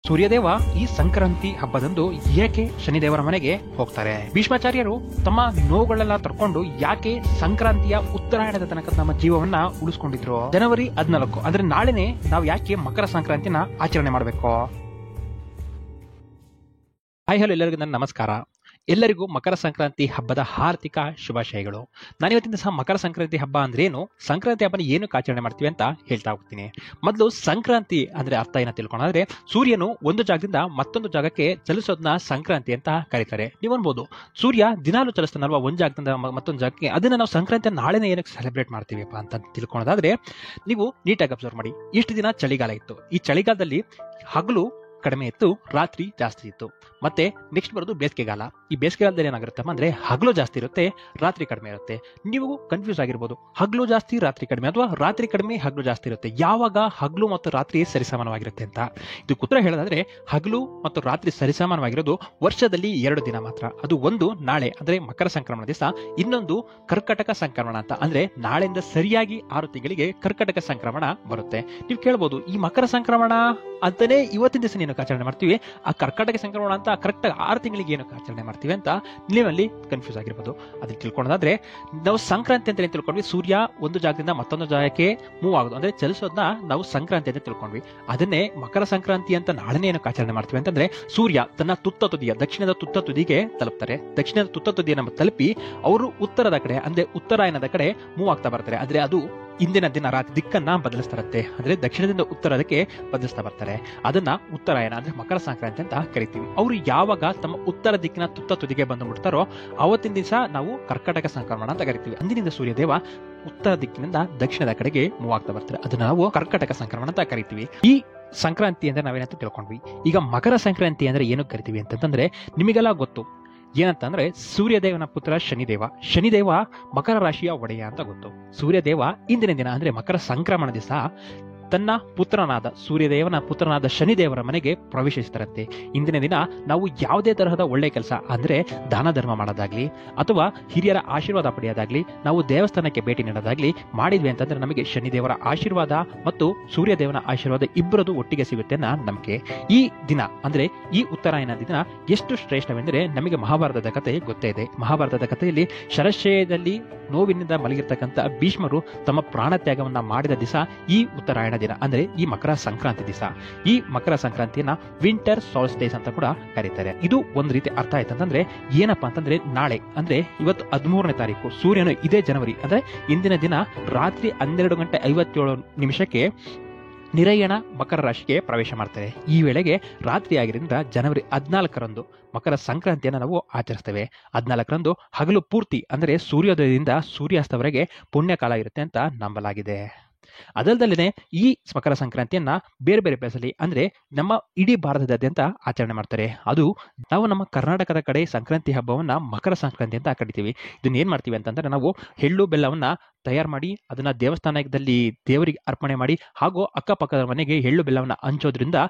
ಸೂರ್ಯದೇವ ಈ ಸಂಕ್ರಾಂತಿ ಹಬ್ಬದಂದು ಏಕೆ ಶನಿದೇವರ ಮನೆಗೆ ಹೋಗ್ತಾರೆ? ಭೀಷ್ಮಾಚಾರ್ಯರು ತಮ್ಮ ನೋವುಗಳೆಲ್ಲ ತರ್ಕೊಂಡು ಯಾಕೆ ಸಂಕ್ರಾಂತಿಯ ಉತ್ತರಾಯಣದ ತನಕ ನಮ್ಮ ಜೀವವನ್ನ ಉಳಿಸ್ಕೊಂಡಿದ್ರು? ಜನವರಿ 14 ಅಂದ್ರೆ ನಾಳೆನೆ ನಾವು ಯಾಕೆ ಮಕರ ಸಂಕ್ರಾಂತಿನ ಆಚರಣೆ ಮಾಡಬೇಕು? ಹಾಯ್ ಹಲೋ, ಎಲ್ಲರಿಗೂ ನನ್ನ ನಮಸ್ಕಾರ. ಎಲ್ಲರಿಗೂ ಮಕರ ಸಂಕ್ರಾಂತಿ ಹಬ್ಬದ ಹಾರ್ದಿಕ ಶುಭಾಶಯಗಳು. ನಾನಿವತ್ತಿನ ಸಹ ಮಕರ ಸಂಕ್ರಾಂತಿ ಹಬ್ಬ ಅಂದ್ರೇನು, ಸಂಕ್ರಾಂತಿ ಹಬ್ಬನ ಏನಕ್ಕೆ ಆಚರಣೆ ಮಾಡ್ತೀವಿ ಅಂತ ಹೇಳ್ತಾ ಹೋಗ್ತೀನಿ. ಮೊದಲು ಸಂಕ್ರಾಂತಿ ಅಂದ್ರೆ ಅರ್ಥ ಏನ ತಿಳ್ಕೊಂಡ್ರೆ, ಸೂರ್ಯನು ಒಂದು ಜಾಗದಿಂದ ಮತ್ತೊಂದು ಜಾಗಕ್ಕೆ ಚಲಿಸೋದನ್ನ ಸಂಕ್ರಾಂತಿ ಅಂತ ಕರೀತಾರೆ. ನೀವು ಅನ್ಬೋದು, ಸೂರ್ಯ ದಿನಾಲು ಚಲಿಸ್ತಾನಲ್ವಾ ಒಂದು ಜಾಗದಿಂದ ಮತ್ತೊಂದು ಜಾಗಕ್ಕೆ, ಅದನ್ನ ನಾವು ಸಂಕ್ರಾಂತಿ ನಾಳೆನೇ ಏನಕ್ಕೆ ಸೆಲೆಬ್ರೇಟ್ ಮಾಡ್ತೀವಿಪ್ಪ ಅಂತ ತಿಳ್ಕೊಳ್ಳೋದಾದ್ರೆ, ನೀವು ನೀಟಾಗಿ ಅಬ್ಸರ್ವ್ ಮಾಡಿ. ಇಷ್ಟು ದಿನ ಚಳಿಗಾಲ ಇತ್ತು. ಈ ಚಳಿಗಾಲದಲ್ಲಿ ಹಗಲು ಕಡಿಮೆ ಇತ್ತು, ರಾತ್ರಿ ಜಾಸ್ತಿ ಇತ್ತು. ಮತ್ತೆ ನೆಕ್ಸ್ಟ್ ಬರೋದು ಬೇಸಿಗೆಗಾಲ. ಈ ಬೇಸಿಗೆಗಾಲದಲ್ಲಿ ಏನಾಗಿರುತ್ತಮ್ಮ ಅಂದ್ರೆ ಹಗಲು ಜಾಸ್ತಿ ಇರುತ್ತೆ, ರಾತ್ರಿ ಕಡಿಮೆ ಇರುತ್ತೆ. ನೀವು ಕನ್ಫ್ಯೂಸ್ ಆಗಿರ್ಬೋದು, ಹಗಲು ಜಾಸ್ತಿ ರಾತ್ರಿ ಕಡಿಮೆ ಅಥವಾ ರಾತ್ರಿ ಕಡಿಮೆ ಹಗಲು ಜಾಸ್ತಿ ಇರುತ್ತೆ, ಯಾವಾಗ ಹಗಲು ಮತ್ತು ರಾತ್ರಿ ಸರಿಸಮಾನವಾಗಿರುತ್ತೆ ಅಂತ. ಇದು ಉತ್ತರ ಹೇಳೋದಾದ್ರೆ, ಹಗಲು ಮತ್ತು ರಾತ್ರಿ ಸರಿಸಮಾನವಾಗಿರೋದು ವರ್ಷದಲ್ಲಿ 2 ದಿನ ಮಾತ್ರ. ಅದು ಒಂದು ನಾಳೆ ಅಂದ್ರೆ ಮಕರ ಸಂಕ್ರಮಣ ದಿವಸ, ಇನ್ನೊಂದು ಕರ್ಕಟಕ ಸಂಕ್ರಮಣ ಅಂತ. ಅಂದ್ರೆ ನಾಳೆಯಿಂದ ಸರಿಯಾಗಿ 6 ತಿಂಗಳಿಗೆ ಕರ್ಕಟಕ ಸಂಕ್ರಮಣ ಬರುತ್ತೆ. ನೀವು ಕೇಳ್ಬೋದು, ಈ ಮಕರ ಸಂಕ್ರಮಣ ಅಂತಾನೆ ಇವತ್ತಿನ ದಿವಸ ಏನಕ್ಕೆ ಆಚರಣೆ ಮಾಡ್ತೀವಿ, ಆ ಕರ್ಕಟಕ ಸಂಕ್ರಮಣ ಅಂತ ಕರೆಕ್ಟ್ 6 ತಿಂಗಳಿಗೆ ಏನಕ್ಕೆ ಆಚರಣೆ ಮಾಡ್ತೀವಿ ಅಂತ ನೀವಲ್ಲಿ ಕನ್ಫ್ಯೂಸ್ ಆಗಿರ್ಬೋದು. ಅದನ್ನ ತಿಳ್ಕೊಳ್ಳೋದಾದ್ರೆ, ನಾವು ಸಂಕ್ರಾಂತಿ ಅಂತ ತಿಳ್ಕೊಂಡ್ವಿ, ಸೂರ್ಯ ಒಂದು ಜಾಗದಿಂದ ಮತ್ತೊಂದು ಜಾಗಕ್ಕೆ ಮೂವ್ ಆಗೋದು ಅಂದ್ರೆ ಚಲಿಸೋದನ್ನ ನಾವು ಸಂಕ್ರಾಂತಿ ಅಂತ ತಿಳ್ಕೊಂಡ್ವಿ. ಅದನ್ನೇ ಮಕರ ಸಂಕ್ರಾಂತಿ ಅಂತ ನಾಳೆನೇ ಏನಕ್ಕೆ ಆಚರಣೆ ಮಾಡ್ತೀವಿ ಅಂತಂದ್ರೆ, ಸೂರ್ಯ ತನ್ನ ತುತ್ತ ತುದಿಯ ದಕ್ಷಿಣದ ತುತ್ತ ತುದಿಗೆ ತಲುಪ್ತಾರೆ. ದಕ್ಷಿಣದ ತುತ್ತ ತುದಿಯನ್ನು ತಲುಪಿ ಅವರು ಉತ್ತರದ ಕಡೆ ಅಂದ್ರೆ ಉತ್ತರಾಯಣದ ಕಡೆ ಮೂವ್ ಆಗ್ತಾ ಬರ್ತಾರೆ. ಅಂದ್ರೆ ಅದು ಇಂದಿನ ದಿನ ರಾತ್ರಿ ದಿಕ್ಕನ್ನ ಬದಲಿಸ್ತಾರಂತೆ. ಅಂದ್ರೆ ದಕ್ಷಿಣದಿಂದ ಉತ್ತರದಕ್ಕೆ ಬದಲಿಸ್ತಾ ಬರ್ತಾರೆ. ಅದನ್ನ ಉತ್ತರಾಯಣ ಅಂದ್ರೆ ಮಕರ ಸಂಕ್ರಾಂತಿ ಅಂತ ಕರಿತೀವಿ. ಅವರು ಯಾವಾಗ ತಮ್ಮ ಉತ್ತರ ದಿಕ್ಕಿನ ತುತ್ತ ತುದಿಗೆ ಬಂದು ಮುಟ್ತಾರೋ ಅವತ್ತಿನ ದಿವಸ ನಾವು ಕರ್ಕಟಕ ಸಂಕ್ರಮಣ ಅಂತ ಕರಿತೀವಿ. ಅಂದಿನಿಂದ ಸೂರ್ಯದೇವ ಉತ್ತರ ದಿಕ್ಕಿನಿಂದ ದಕ್ಷಿಣದ ಕಡೆಗೆ ಮೂವ್ ಆಗ್ತಾ ಬರ್ತಾರೆ. ಅದನ್ನ ನಾವು ಕರ್ಕಟಕ ಸಂಕ್ರಮಣ ಅಂತ ಕರಿತೀವಿ. ಈ ಸಂಕ್ರಾಂತಿ ಅಂದ್ರೆ ನಾವೇನಂತ ತಿಳ್ಕೊಂಡ್ವಿ. ಈಗ ಮಕರ ಸಂಕ್ರಾಂತಿ ಅಂದ್ರೆ ಏನು ಕರಿತೀವಿ ಅಂತಂದ್ರೆ, ನಿಮಗೆಲ್ಲ ಗೊತ್ತು ಏನಂತಂದ್ರೆ, ಸೂರ್ಯದೇವನ ಪುತ್ರ ಶನಿದೇವ. ಶನಿದೇವ ಮಕರ ರಾಶಿಯ ಒಡೆಯ ಅಂತ ಗೊತ್ತು. ಸೂರ್ಯದೇವ ಇಂದಿನ ದಿನ ಅಂದ್ರೆ ಮಕರ ಸಂಕ್ರಮಣ ದಿವಸ ತನ್ನ ಪುತ್ರನಾದ ಸೂರ್ಯದೇವನ ಪುತ್ರನಾದ ಶನಿದೇವರ ಮನೆಗೆ ಪ್ರವೇಶಿಸ್ತಾರಂತೆ. ಇಂದಿನ ದಿನ ನಾವು ಯಾವುದೇ ತರಹದ ಒಳ್ಳೆ ಕೆಲಸ ಅಂದ್ರೆ ದಾನ ಧರ್ಮ ಮಾಡೋದಾಗ್ಲಿ ಅಥವಾ ಹಿರಿಯರ ಆಶೀರ್ವಾದ ಪಡೆಯೋದಾಗ್ಲಿ, ನಾವು ದೇವಸ್ಥಾನಕ್ಕೆ ಭೇಟಿ ನೀಡೋದಾಗ್ಲಿ ಮಾಡಿದ್ವಿ ಅಂತಂದ್ರೆ ನಮಗೆ ಶನಿದೇವರ ಆಶೀರ್ವಾದ ಮತ್ತು ಸೂರ್ಯದೇವನ ಆಶೀರ್ವಾದ ಇಬ್ಬರದು ಒಟ್ಟಿಗೆ ಸಿಗುತ್ತೆ ಅನ್ನೋ ನಂಬಿಕೆ. ಈ ದಿನ ಅಂದ್ರೆ ಈ ಉತ್ತರಾಯಣ ದಿನ ಎಷ್ಟು ಶ್ರೇಷ್ಠವೆಂದರೆ, ನಮಗೆ ಮಹಾಭಾರತದ ಕಥೆ ಗೊತ್ತೇ ಇದೆ. ಮಹಾಭಾರತದ ಕಥೆಯಲ್ಲಿ ಶರಶಯದಲ್ಲಿ ನೋವಿನಿಂದ ಮಲಗಿರ್ತಕ್ಕಂಥ ಭೀಷ್ಮರು ತಮ್ಮ ಪ್ರಾಣ ತ್ಯಾಗವನ್ನ ಮಾಡಿದ ದಿವಸ ಈ ಉತ್ತರಾಯಣ ದಿನ ಅಂದ್ರೆ ಈ ಮಕರ ಸಂಕ್ರಾಂತಿ ದಿವಸ. ಈ ಮಕರ ಸಂಕ್ರಾಂತಿಯನ್ನ ವಿಂಟರ್ ಸಾಲ್ಸ್ಟಿಸ್ ಅಂತ ಕೂಡ ಕರೀತಾರೆ. ಇದು ಒಂದ್ ರೀತಿ ಅರ್ಥ ಆಯ್ತಂತಂದ್ರೆ ಏನಪ್ಪಾ ಅಂತಂದ್ರೆ, ನಾಳೆ ಅಂದ್ರೆ ಇವತ್ತು 13ನೇ ತಾರೀಕು, ಸೂರ್ಯನು ಇದೇ ಜನವರಿ ಅಂದ್ರೆ ಇಂದಿನ ದಿನ ರಾತ್ರಿ 12:57 ನಿರಯಣ ಮಕರ ರಾಶಿಗೆ ಪ್ರವೇಶ ಮಾಡ್ತಾರೆ. ಈ ವೇಳೆಗೆ ರಾತ್ರಿ ಆಗಿರೋದ್ರಿಂದ ಜನವರಿ 14ರಂದು ಮಕರ ಸಂಕ್ರಾಂತಿಯನ್ನು ನಾವು ಆಚರಿಸ್ತೇವೆ. 14ರಂದು ಹಗಲು ಪೂರ್ತಿ ಅಂದ್ರೆ ಸೂರ್ಯೋದಯದಿಂದ ಸೂರ್ಯಾಸ್ತವರೆಗೆ ಪುಣ್ಯಕಾಲ ಇರುತ್ತೆ ಅಂತ ನಂಬಲಾಗಿದೆ. ಅದಲ್ಲದೆ ಈ ಮಕರ ಸಂಕ್ರಾಂತಿಯನ್ನ ಬೇರೆ ಬೇರೆ ಪ್ಲೇಸಲ್ಲಿ ಅಂದ್ರೆ ನಮ್ಮ ಇಡೀ ಭಾರತದಾದ್ಯಂತ ಆಚರಣೆ ಮಾಡ್ತಾರೆ. ಅದು ನಾವು ನಮ್ಮ ಕರ್ನಾಟಕದ ಕಡೆ ಸಂಕ್ರಾಂತಿ ಹಬ್ಬವನ್ನ ಮಕರ ಸಂಕ್ರಾಂತಿ ಅಂತ ಕರಿತೀವಿ. ಇದನ್ನ ಏನ್ ಮಾಡ್ತೀವಿ ಅಂತಂದ್ರೆ, ನಾವು ಎಳ್ಳು ಬೆಲ್ಲವನ್ನ ತಯಾರು ಮಾಡಿ ಅದನ್ನ ದೇವಸ್ಥಾನದಲ್ಲಿ ದೇವರಿಗೆ ಅರ್ಪಣೆ ಮಾಡಿ ಹಾಗೂ ಅಕ್ಕಪಕ್ಕದ ಮನೆಗೆ ಎಳ್ಳು ಬೆಲ್ಲವನ್ನ ಹಂಚೋದ್ರಿಂದ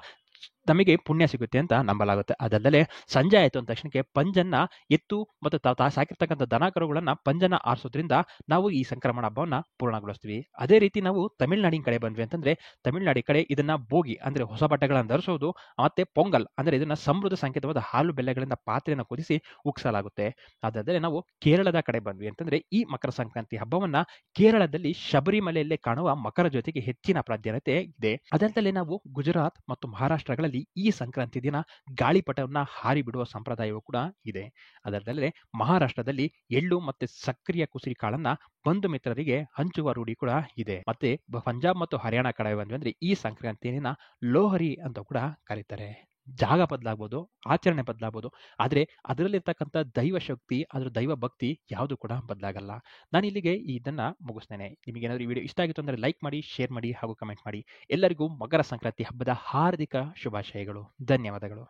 ನಮಗೆ ಪುಣ್ಯ ಸಿಗುತ್ತೆ ಅಂತ ನಂಬಲಾಗುತ್ತೆ. ಅದಲ್ಲದೆ ಸಂಜೆ ಆಯಿತು ಅಂದ ತಕ್ಷಣಕ್ಕೆ ಪಂಜನ್ನ ಎತ್ತು ಮತ್ತು ಸಾಕಿರ್ತಕ್ಕಂಥ ದನ ಕರುಗಳನ್ನ ಪಂಜನ ಆರಿಸೋದ್ರಿಂದ ನಾವು ಈ ಸಂಕ್ರಮಣ ಹಬ್ಬವನ್ನ ಪೂರ್ಣಗೊಳಿಸ್ತೀವಿ. ಅದೇ ರೀತಿ ನಾವು ತಮಿಳುನಾಡಿನ ಕಡೆ ಬಂದ್ವಿ ಅಂತಂದ್ರೆ, ತಮಿಳುನಾಡಿ ಕಡೆ ಇದನ್ನ ಬೋಗಿ ಅಂದ್ರೆ ಹೊಸ ಬಟ್ಟೆಗಳನ್ನು ಧರಿಸೋದು, ಮತ್ತೆ ಪೊಂಗಲ್ ಅಂದ್ರೆ ಇದನ್ನ ಸಮೃದ್ಧ ಸಂಕೇತವಾದ ಹಾಲು ಬೆಲ್ಲಗಳಿಂದ ಪಾತ್ರೆಯನ್ನು ಕುದಿಸಿ ಉಗ್ಸಲಾಗುತ್ತೆ. ಅದಾದರೆ ನಾವು ಕೇರಳದ ಕಡೆ ಬಂದ್ವಿ ಅಂತಂದ್ರೆ, ಈ ಮಕರ ಸಂಕ್ರಾಂತಿ ಹಬ್ಬವನ್ನ ಕೇರಳದಲ್ಲಿ ಶಬರಿಮಲೆಯಲ್ಲೇ ಕಾಣುವ ಮಕರ ಜ್ಯೋತಿಗೆ ಹೆಚ್ಚಿನ ಪ್ರಾಧಾನ್ಯತೆ ಇದೆ. ಅದಲ್ಲದೆ ನಾವು ಗುಜರಾತ್ ಮತ್ತು ಮಹಾರಾಷ್ಟ್ರಗಳಲ್ಲಿ ಈ ಸಂಕ್ರಾಂತಿ ದಿನ ಗಾಳಿಪಟವನ್ನ ಹಾರಿ ಬಿಡುವ ಸಂಪ್ರದಾಯವೂ ಕೂಡ ಇದೆ. ಅದಲ್ಲದೆ ಮಹಾರಾಷ್ಟ್ರದಲ್ಲಿ ಎಳ್ಳು ಮತ್ತೆ ಸಕ್ರಿಯ ಕುಸಿರಿ ಕಾಳನ್ನ ಬಂಧು ಮಿತ್ರರಿಗೆ ಹಂಚುವ ರೂಢಿ ಕೂಡ ಇದೆ. ಮತ್ತೆ ಪಂಜಾಬ್ ಮತ್ತು ಹರಿಯಾಣ ಕಡೆ ಬಂದ್ವಿ ಅಂದ್ರೆ ಈ ಸಂಕ್ರಾಂತಿಯನ್ನ ಲೋಹರಿ ಅಂತ ಕೂಡ ಕರೀತಾರೆ. ಜಾಗ ಬದಲಾಗ್ಬೋದು, ಆಚರಣೆ ಬದಲಾಗ್ಬೋದು, ಆದ್ರೆ ಅದರಲ್ಲಿರ್ತಕ್ಕಂಥ ದೈವ ಶಕ್ತಿ, ಅದ್ರ ದೈವ ಭಕ್ತಿ ಯಾವುದು ಕೂಡ ಬದಲಾಗಲ್ಲ. ನಾನು ಇಲ್ಲಿಗೆ ಇದನ್ನ ಮುಗಿಸ್ತೇನೆ. ನಿಮಗೇನಾದ್ರೂ ಈ ವಿಡಿಯೋ ಇಷ್ಟ ಆಗಿತ್ತು ಅಂದ್ರೆ ಲೈಕ್ ಮಾಡಿ, ಶೇರ್ ಮಾಡಿ ಹಾಗೂ ಕಮೆಂಟ್ ಮಾಡಿ. ಎಲ್ಲರಿಗೂ ಮಕರ ಸಂಕ್ರಾಂತಿ ಹಬ್ಬದ ಹಾರ್ದಿಕ ಶುಭಾಶಯಗಳು. ಧನ್ಯವಾದಗಳು.